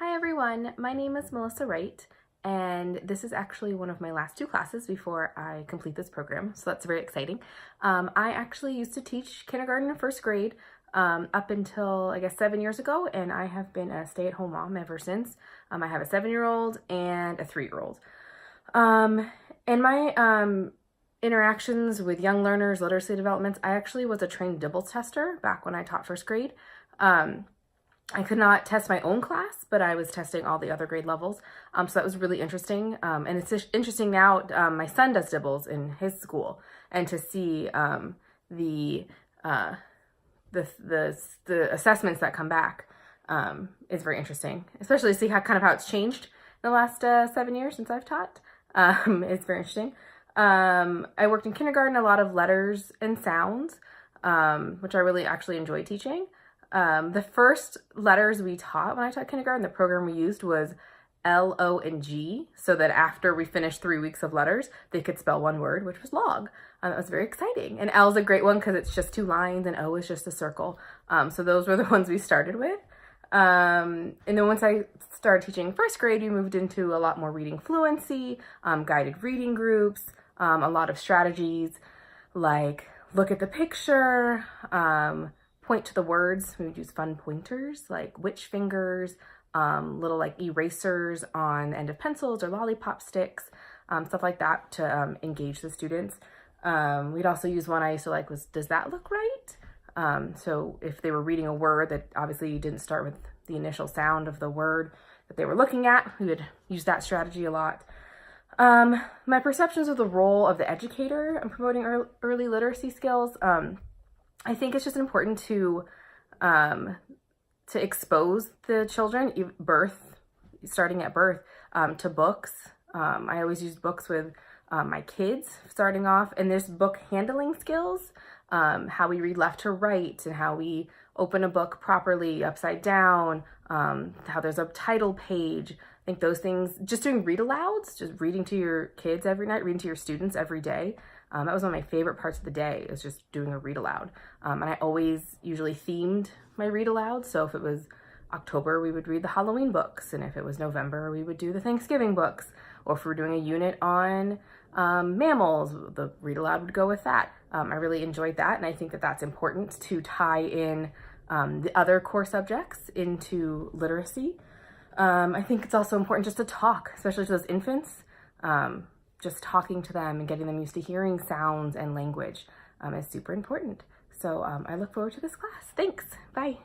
Hi everyone, my name is Melissa Wright, and this is actually one of my last two classes before I complete this program, so that's very exciting. I actually used to teach kindergarten and first grade up until I guess 7 years ago, and I have been a stay-at-home mom ever since. I have a 7-year-old and a 3-year-old. In my interactions with young learners, literacy developments, I actually was a trained DIBELS tester back when I taught first grade. I could not test my own class, but I was testing all the other grade levels. So that was really interesting. And it's interesting now, my son does DIBELS in his school, and to see the assessments that come back is very interesting, especially to see how it's changed in the last 7 years since I've taught. It's very interesting. I worked in kindergarten, a lot of letters and sounds, which I really actually enjoy teaching. The first letters we taught when I taught kindergarten, the program we used was L, O, and G, so that after we finished 3 weeks of letters, they could spell one word, which was log. That was very exciting. And L is a great one because it's just 2 lines, and O is just a circle. So those were the ones we started with. And then once I started teaching first grade, we moved into a lot more reading fluency, guided reading groups, a lot of strategies like look at the picture, point to the words. We would use fun pointers like witch fingers, little like erasers on the end of pencils or lollipop sticks, stuff like that to engage the students. We'd also use one I used to like was, does that look right? So if they were reading a word that obviously didn't start with the initial sound of the word that they were looking at, we would use that strategy a lot. My perceptions of the role of the educator in promoting early literacy skills, I think it's just important to expose the children, starting at birth, to books. I always use books with my kids starting off, and there's book handling skills, how we read left to right, and how we open a book properly upside down, how there's a title page. I think those things, just doing read alouds, just reading to your kids every night, reading to your students every day. That was one of my favorite parts of the day, is just doing a read aloud. And I always usually themed my read aloud. So if it was October, we would read the Halloween books. And if it was November, we would do the Thanksgiving books. Or if we were doing a unit on mammals, the read aloud would go with that. I really enjoyed that. And I think that that's important to tie in the other core subjects into literacy. I think it's also important just to talk, especially to those infants. Just talking to them and getting them used to hearing sounds and language is super important. So I look forward to this class. Thanks. Bye.